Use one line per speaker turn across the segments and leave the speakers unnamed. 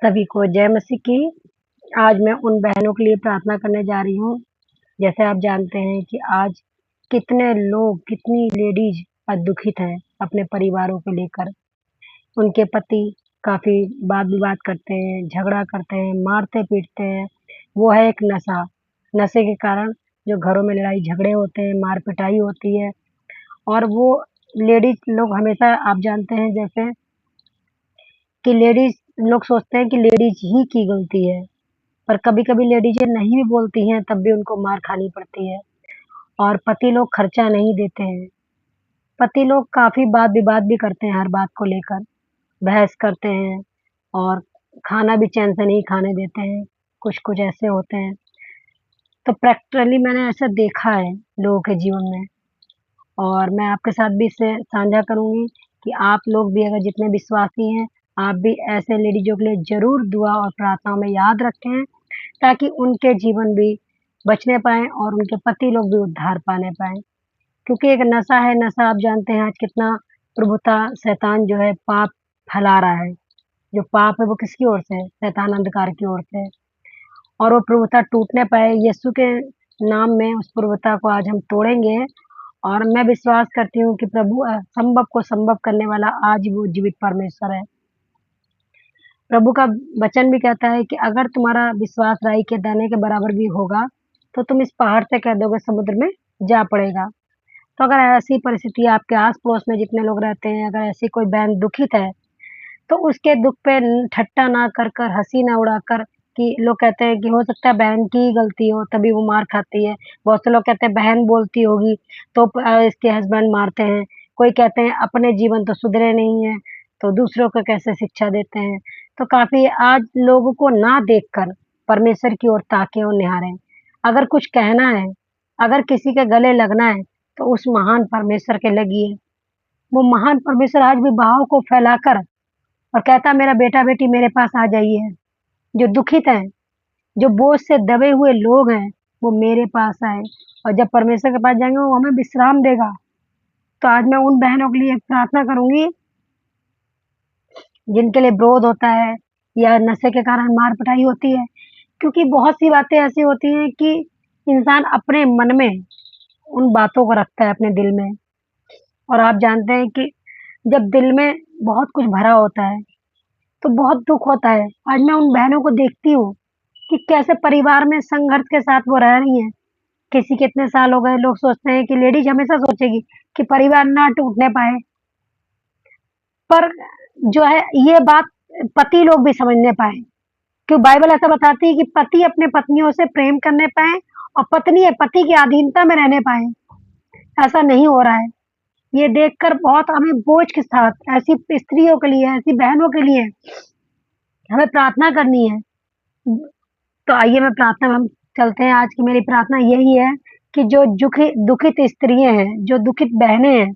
सभी को जय मसीह की। आज मैं उन बहनों के लिए प्रार्थना करने जा रही हूँ। जैसे आप जानते हैं कि आज कितने लोग, कितनी लेडीज आज दुखित हैं अपने परिवारों को लेकर। उनके पति काफी वाद विवाद करते हैं, झगड़ा करते हैं, मारते पीटते हैं। वो है एक नशा। नशे के कारण जो घरों में लड़ाई झगड़े होते हैं, मार पिटाई होती है। और वो लेडीज लोग हमेशा, आप जानते हैं जैसे कि लेडीज लोग सोचते हैं कि लेडीज ही की गलती है, पर कभी-कभी लेडीजें नहीं भी बोलती हैं तब भी उनको मार खानी पड़ती है। और पति लोग खर्चा नहीं देते हैं। पति लोग काफ़ी वाद-विवाद भी करते हैं हर बात को लेकर, बहस करते हैं और खाना भी चैन से नहीं खाने देते हैं, कुछ-कुछ ऐसे होते हैं। तो प्रैक्टिकली मैंने ऐसा देखा है लोगों के जीवन में, और मैं आपके साथ भी इसे साझा करूँगी कि आप लोग भी अगर जितने विश्वासी हैं, आप भी ऐसे लेडीज़ों के लिए ज़रूर दुआ और प्रार्थनाओं में याद रखें, ताकि उनके जीवन भी बचने पाएँ और उनके पति लोग भी उद्धार पाने पाएँ। क्योंकि एक नशा है, नशा आप जानते हैं आज कितना प्रभुता शैतान जो है पाप फैला रहा है। जो पाप है वो किसकी ओर से है? शैतान अंधकार की ओर से है। और वो प्रभुता टूट ना पाए, यीशु के नाम में उस प्रभुता को आज हम तोड़ेंगे। और मैं विश्वास करती हूँ कि प्रभु असंभव को संभव करने वाला आज वो जीवित परमेश्वर है। प्रभु का वचन भी कहता है कि अगर तुम्हारा विश्वास राई के दाने के बराबर भी होगा, तो तुम इस पहाड़ से कह दोगे समुद्र में जा पड़ेगा। तो अगर ऐसी परिस्थिति आपके आस-पड़ोस में जितने लोग रहते हैं, अगर ऐसी कोई बहन दुखित है, तो उसके दुःख पे ठट्टा ना कर कर, हँसी ना उड़ाकर, कि लोग कहते हैं कि हो सकता है बहन की ही गलती हो तभी वो मार खाती है। बहुत से लोग कहते हैं बहन बोलती होगी तो इसके हस्बैंड मारते हैं। कोई कहते हैं अपने जीवन तो सुधरे नहीं हैं, तो दूसरों को कैसे शिक्षा देते हैं। तो काफ़ी आज लोगों को ना देखकर परमेश्वर की ओर ताकें और निहारें। अगर कुछ कहना है, अगर किसी के गले लगना है, तो उस महान परमेश्वर के लगिए। वो महान परमेश्वर आज भी बहाव को फैलाकर और कहता है मेरा बेटा-बेटी मेरे पास आ जाइए। जो दुखित हैं, जो बोझ से दबे हुए लोग हैं, वो मेरे पास आएँ, और जब परमेश्वर के पास जाएँगे वो हमें विश्राम देगा। तो आज मैं उन बहनों के लिए प्रार्थना करूँगी जिनके लिए विरोध होता है या नशे के कारण मार-पिटाई होती है। क्योंकि बहुत सी बातें ऐसी होती हैं कि इंसान अपने मन में उन बातों को रखता है अपने दिल में। और आप जानते हैं कि जब दिल में बहुत कुछ भरा होता है, तो बहुत दुःख होता है। आज मैं उन बहनों को देखती हूँ कि कैसे परिवार में संघर्ष के साथ वो रह रही हैं। किसी के इतने साल हो गए, लोग सोचते हैं कि लेडीज़ हमेशा सोचेगी कि परिवार ना टूटने पाए। पर जो है ये बात पति लोग भी समझने पाएँ। क्यों बाइबल ऐसा बताती है कि पति अपने पत्नियों से प्रेम करने पाएँ और पत्नी पति की अधीनता में रहने पाएँ। ऐसा नहीं हो रहा है। ये देखकर बहुत हमें बोझ के साथ ऐसी स्त्रियों के लिए, ऐसी बहनों के लिए हमें प्रार्थना करनी है। तो आइए मैं प्रार्थना में हम चलते हैं। आज की मेरी प्रार्थना यही है कि जो दुखित स्त्रियाँ हैं, जो दुखित बहनें हैं,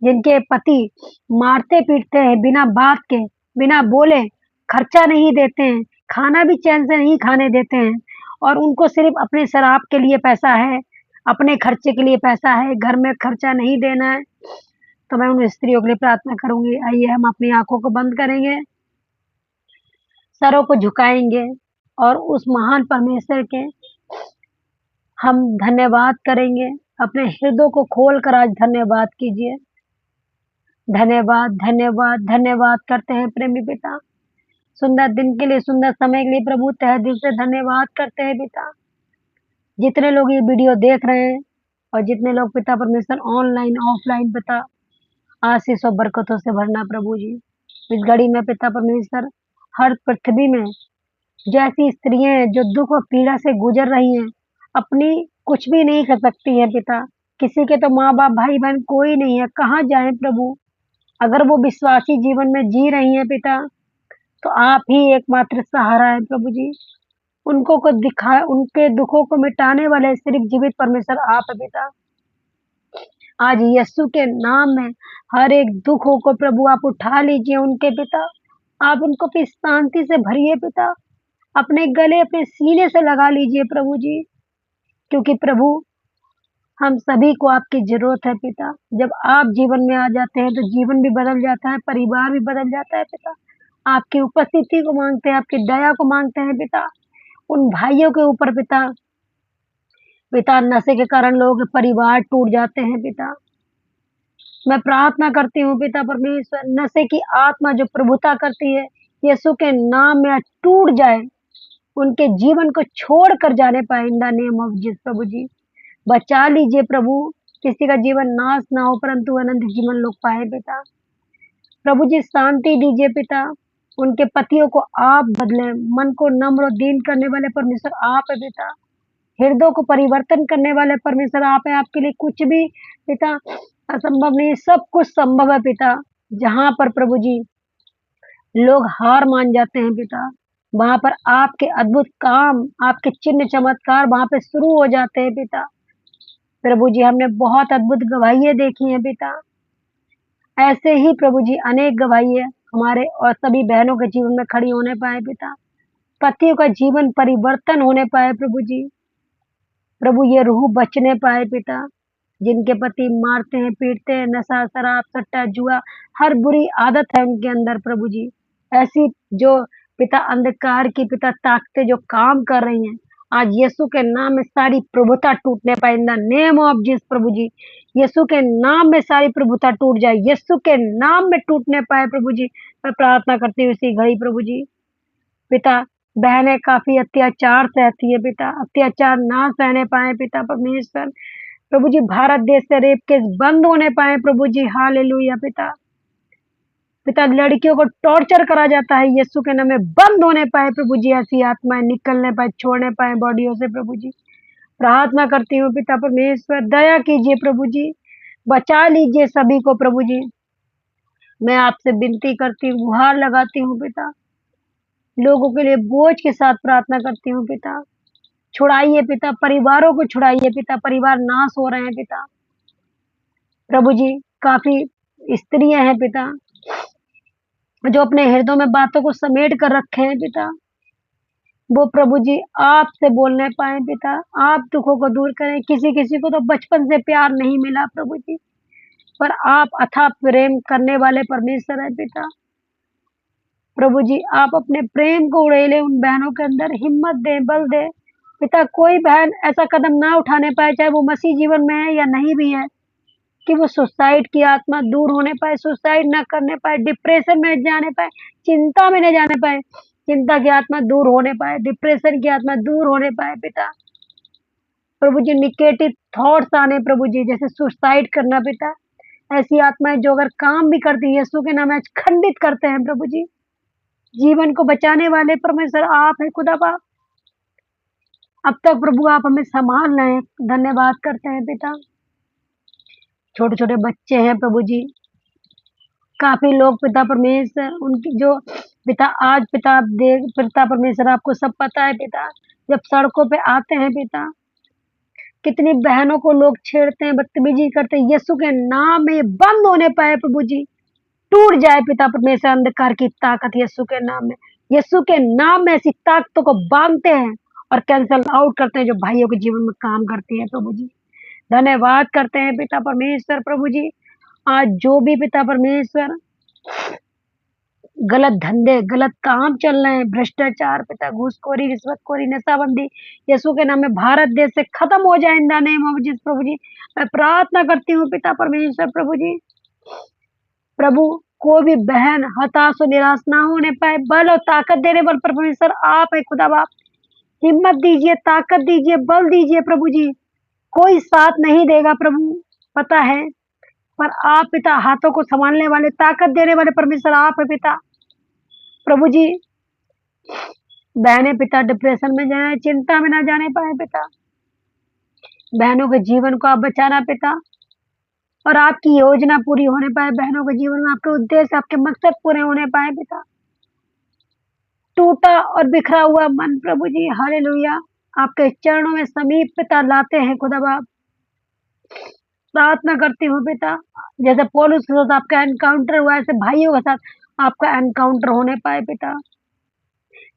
जिनके पति मारते-पीटते हैं बिना बात के, बिना बोले, खर्चा नहीं देते हैं, खाना भी चैन से नहीं खाने देते हैं, और उनको सिर्फ़ अपने शराब के लिए पैसा है, अपने खर्चे के लिए पैसा है, घर में खर्चा नहीं देना है। तो मैं उन स्त्रियों के लिए प्रार्थना करूँगी। आइए हम अपनी आँखों को बंद करेंगे, सरों को झुकाएँगे और उस महान परमेश्वर के हम धन्यवाद करेंगे। अपने हृदय को खोलकर आज धन्यवाद कीजिए। धन्यवाद, धन्यवाद, धन्यवाद करते हैं प्रेमी पिता। सुंदर दिन के लिए, सुंदर समय के लिए प्रभु तहे दिल से धन्यवाद करते हैं पिता। जितने लोग ये वीडियो देख रहे हैं और जितने लोग पिता परमेश्वर ऑनलाइन, ऑफलाइन पिता आशीष और बरकतों से भरना प्रभु जी। इस घड़ी में पिता परमेश्वर हर पृथ्वी में जैसी स्त्रियाँ हैं जो दुःख और पीड़ा से गुज़र रही हैं, अपनी कुछ भी नहीं कर सकती हैं पिता। किसी के तो माँ-बाप, भाई-बहन कोई नहीं है, कहाँ जाएँ प्रभु? अगर वो विश्वासी जीवन में जी रही हैं पिता, तो आप ही एकमात्र सहारा हैं प्रभु जी। उनको को दिखा उनके दुखों को मिटाने वाले सिर्फ़ जीवित परमेश्वर आप हैं पिता। आज यीशु के नाम में हर एक दुखों को प्रभु आप उठा लीजिए उनके पिता। आप उनको अपनी शांति से भरिए पिता। अपने गले, अपने सीने से लगा लीजिए प्रभु जी, क्योंकि प्रभु हम सभी को आपकी ज़रूरत है पिता। जब आप जीवन में आ जाते हैं तो जीवन भी बदल जाता है, परिवार भी बदल जाता है पिता। आपकी उपस्थिति को मांगते हैं, आपकी दया को मांगते हैं पिता। उन भाइयों के ऊपर पिता, पिता नशे के कारण लोगों के परिवार टूट जाते हैं पिता। मैं प्रार्थना करती हूँ पिता परमेश्वर, नशे की आत्मा जो प्रभुता करती है, यीशु के नाम में आज टूट जाए, उनके जीवन को छोड़ कर जाने पाए in the name of Jesus प्रभु जी। बचा लीजिए प्रभु, किसी का जीवन नाश ना हो परंतु अनंत जीवन लोग पाए पिता। प्रभु जी शांति दीजिए पिता, उनके पतियों को आप बदले, मन को नम्र और दीन करने वाले परमेश्वर आप है पिता। हृदय को परिवर्तन करने वाले परमेश्वर आप है, आपके लिए कुछ भी पिता असंभव नहीं, सब कुछ संभव है पिता। जहाँ पर प्रभु जी लोग हार मान जाते हैं पिता, वहाँ पर आपके अद्भुत काम, आपके चिन्ह चमत्कार वहाँ पे शुरू हो जाते हैं पिता। प्रभु जी हमने बहुत अद्भुत गवाहियाँ देखी हैं पिता, ऐसे ही प्रभु जी अनेक गवाहियाँ हमारे और सभी बहनों के जीवन में खड़ी होने पाए पिता। पतियों का जीवन परिवर्तन होने पाए प्रभु जी। प्रभु ये रूह बचने पाए पिता, जिनके पति मारते हैं, पीटते हैं, नशा, शराब, सट्टा, जुआ, हर बुरी आदत है उनके अंदर प्रभु जी। ऐसी जो पिता अंधकार की पिता ताकतें जो काम कर रही हैं, आज यीशु के नाम में सारी प्रभुता टूटने पाए in the name of Jesus प्रभु जी। यीशु के नाम में सारी प्रभुता टूट जाए, यीशु के नाम में टूटने पाए प्रभु जी। मैं प्रार्थना करती हूँ इसी घड़ी प्रभु जी। पिता बहनें काफी अत्याचार सहती है पिता, अत्याचार ना सहने पाए पिता परमेश्वर। प्रभु जी भारत देश से रेप केस बंद होने पाए प्रभु जी, हालेलुया पिता। पिता लड़कियों को टॉर्चर करा जाता है, यीशु के नाम में बंद होने पाए प्रभु जी, ऐसी आत्माएं निकलने पाए, छोड़ने पाए बॉडियों से प्रभु जी। प्रार्थना करती हूँ पिता परमेश्वर, दया कीजिए प्रभु जी, बचा लीजिए सभी को प्रभु जी। मैं आपसे विनती करती हूँ, गुहार लगाती हूँ पिता, लोगों के लिए बोझ के साथ प्रार्थना करती हूँ पिता। छुड़ाइए पिता, परिवारों को छुड़ाइए पिता, परिवार नाश हो रहे हैं पिता। प्रभु जी काफी स्त्रियां हैं पिता, जो अपने हृदय में बातों को समेट कर रखे हैं पिता, वो प्रभु जी आपसे बोलने पाए पिता, आप दुखों को दूर करें। किसी किसी को तो बचपन से प्यार नहीं मिला प्रभु जी, पर आप अथाह प्रेम करने वाले परमेश्वर है पिता। प्रभु जी आप अपने प्रेम को उड़ेले उन बहनों के अंदर, हिम्मत दे, बल दे पिता। कोई बहन ऐसा कदम ना उठाने पाए, चाहे वो मसीह जीवन में है या नहीं भी है, कि वो सुसाइड की आत्मा दूर होने पाए, सुसाइड ना करने पाए, डिप्रेशन में जाने पाए, चिंता में न जाने पाए, चिंता की आत्मा दूर होने पाए, डिप्रेशन की आत्मा दूर होने पाए पिता। प्रभु जी निगेटिव थॉट्स आने प्रभु जी, जैसे सुसाइड करना पिता, ऐसी आत्माएं जो अगर काम भी करती है यीशु के नाम में आज खंडित करते हैं प्रभु जी। जीवन को बचाने वाले परमेश्वर आप है खुदा बाप। अब तक प्रभु आप हमें संभाल रहे हैं, धन्यवाद करते हैं पिता। छोटे छोटे बच्चे हैं प्रभु जी, काफी लोग पिता परमेश्वर, उनकी जो पिता आज पिता आप देख, पिता परमेश्वर आपको सब पता है पिता, जब सड़कों पे आते हैं पिता, कितनी बहनों को लोग छेड़ते हैं, बदतमीजी करते हैं, यीशु के नाम में ये बंद होने पाए प्रभु जी, टूट जाए पिता परमेश्वर अंधकार की ताकत यीशु के नाम में। यीशु के नाम में ऐसी ताकतों को बांधते हैं और कैंसल आउट करते हैं जो भाइयों के जीवन में काम करती है प्रभु जी। धन्यवाद करते हैं पिता परमेश्वर प्रभु जी। आज जो भी पिता परमेश्वर गलत धंधे, गलत काम चल रहे हैं, भ्रष्टाचार पिता, घूसखोरी, रिश्वतखोरी, नशाबंदी, यीशु के नाम में भारत देश से खत्म हो जाए in the name of Jesus प्रभु जी। मैं प्रार्थना करती हूँ पिता परमेश्वर प्रभु जी। प्रभु कोई भी बहन हताश और निराश ना होने पाए, बल और ताकत देने वाले परमेश्वर आप है खुदा बाप। हिम्मत दीजिए, ताकत दीजिए, बल दीजिए प्रभु जी। कोई साथ नहीं देगा प्रभु, पता है, पर आप पिता हाथों को संभालने वाले, ताकत देने वाले परमेश्वर आप है पिता। प्रभु जी बहनें पिता डिप्रेशन में जाए, चिंता में ना जाने पाए पिता, बहनों के जीवन को आप बचाना पिता, और आपकी योजना पूरी होने पाए बहनों के जीवन में, आपके उद्देश्य, आपके मकसद पूरे होने पाए पिता। टूटा और बिखरा हुआ मन प्रभु जी, हालेलुया, आपके चरणों में समीप पिता लाते हैं खुदा बाप। प्रार्थना करती हूँ पिता, जैसे पौलुस के साथ आपका एनकाउंटर हुआ, ऐसे भाइयों के साथ आपका एनकाउंटर होने पाए पिता,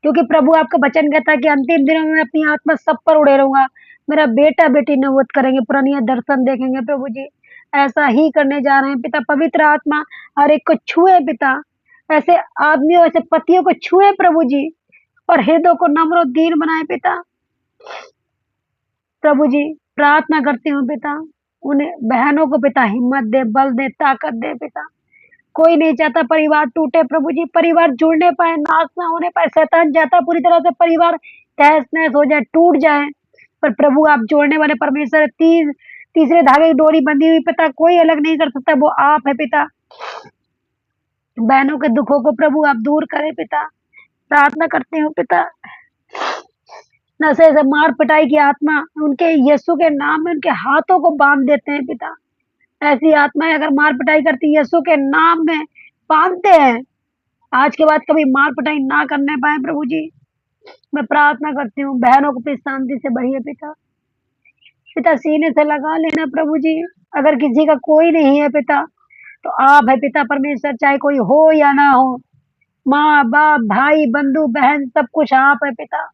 क्योंकि प्रभु आपका वचन कहता है कि अंतिम दिनों में अपनी आत्मा सब पर उड़ेलूंगा। मेरा बेटा बेटी नबूवत करेंगे, पुरानी दर्शन देखेंगे प्रभु जी। ऐसा ही करने जा रहे हैं पिता। पवित्र आत्मा हर एक को छुए पिता, ऐसे आदमियों, ऐसे पतियों को छुए प्रभु जी, और हृदय को नम्र और दीन बनाए पिता। प्रभु जी, प्रार्थना करती हूँ पिता, उन्हें बहनों को पिता हिम्मत दे, बल दे, ताकत दे पिता। कोई नहीं चाहता परिवार टूटे प्रभु जी, परिवार जुड़ने पाए, नाश ना होने पाए। शैतान चाहता पूरी तरह से परिवार तहस नहस हो जाए, टूट जाए, पर प्रभु आप जोड़ने वाले परमेश्वर है। तीसरे धागे की डोरी बंधी हुई पिता, कोई अलग नहीं कर सकता, वो आप है पिता। बहनों के दुखों को प्रभु आप दूर करें पिता। प्रार्थना करती हूँ पिता, नशे से मार पिटाई की आत्मा उनके यीशु के नाम में उनके हाथों को बांध देते हैं पिता। ऐसी आत्माएं अगर मार पिटाई करती यीशु के नाम में बांधते हैं, आज के बाद कभी मार पिटाई ना करने पाए प्रभु जी। मैं प्रार्थना करती हूँ, बहनों को भी शांति से बढ़िए पिता। पिता सीने से लगा लेना प्रभु जी। अगर किसी का कोई नहीं है पिता, तो आप है पिता परमेश्वर, चाहे कोई हो या ना हो, माँ बाप भाई बंधु बहन सब कुछ आप है पिता।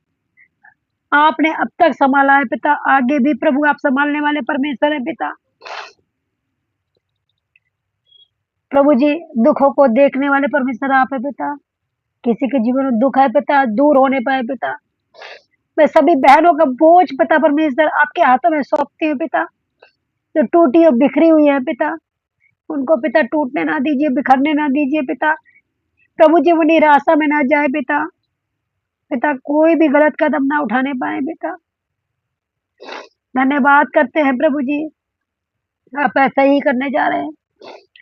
आपने अब तक संभाला है पिता, आगे भी प्रभु आप संभालने वाले परमेश्वर है पिता। प्रभु जी, दुखों को देखने वाले परमेश्वर आप है पिता। किसी के जीवन में दुख है पिता, दूर होने पाए पिता। मैं सभी बहनों का बोझ पिता परमेश्वर आपके हाथों में सौंपती हूँ पिता, जो टूटी और बिखरी हुई है पिता। उनको पिता टूटने ना दीजिए, बिखरने ना दीजिए पिता। प्रभु जी, वो निराशा में ना जाए पिता। पिता कोई भी गलत कदम ना उठाने पाए पिता। धन्यवाद करते हैं प्रभु जी, आप ऐसा ही करने जा रहे हैं।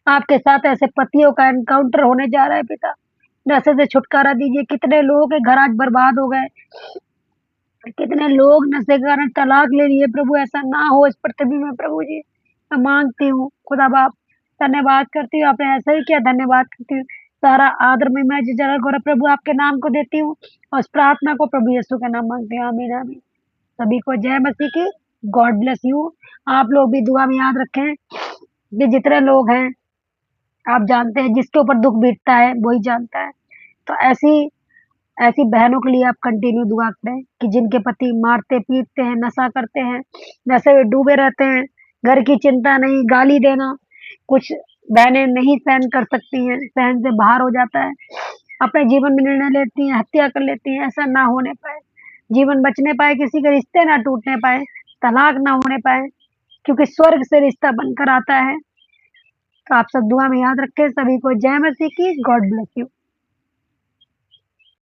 आपके साथ ऐसे पतियों का एनकाउंटर होने जा रहा है पिता। नशे से छुटकारा दीजिए। कितने लोगों के घर आज बर्बाद हो गए, कितने लोग नशे के कारण तलाक ले लिए प्रभु, ऐसा ना हो इस पृथ्वी में प्रभु जी। मैं मांगती हूँ खुदा बाप, धन्यवाद करती हूँ, आपने ऐसा ही किया, धन्यवाद करती हूँ। सारा आदर में मैं जरा गौरव प्रभु आपके नाम को देती हूँ, और इस प्रार्थना को प्रभु यीशु के नाम मांगती हूँ, आमीन आमीन। सभी को जय मसीह की, गॉड ब्लेस यू। आप लोग भी दुआ में याद रखें कि जितने लोग हैं, आप जानते हैं जिसके ऊपर दुख बीतता है वही जानता है। तो ऐसी ऐसी बहनों के लिए आप कंटिन्यू दुआ करें कि जिनके पति मारते पीटते हैं, नशा करते हैं, नशे में डूबे रहते हैं, घर की चिंता नहीं, गाली देना कुछ बहनें नहीं सहन कर सकती हैं, सहन से बाहर हो जाता है, अपने जीवन में निर्णय लेती हैं, हत्या कर लेती हैं। ऐसा ना होने पाए, जीवन बचने पाए, किसी के रिश्ते ना टूटने पाए, तलाक ना होने पाए, क्योंकि स्वर्ग से रिश्ता बनकर आता है। तो आप सब दुआ में याद रखें। सभी को जय मसीह की, गॉड ब्लेस यू।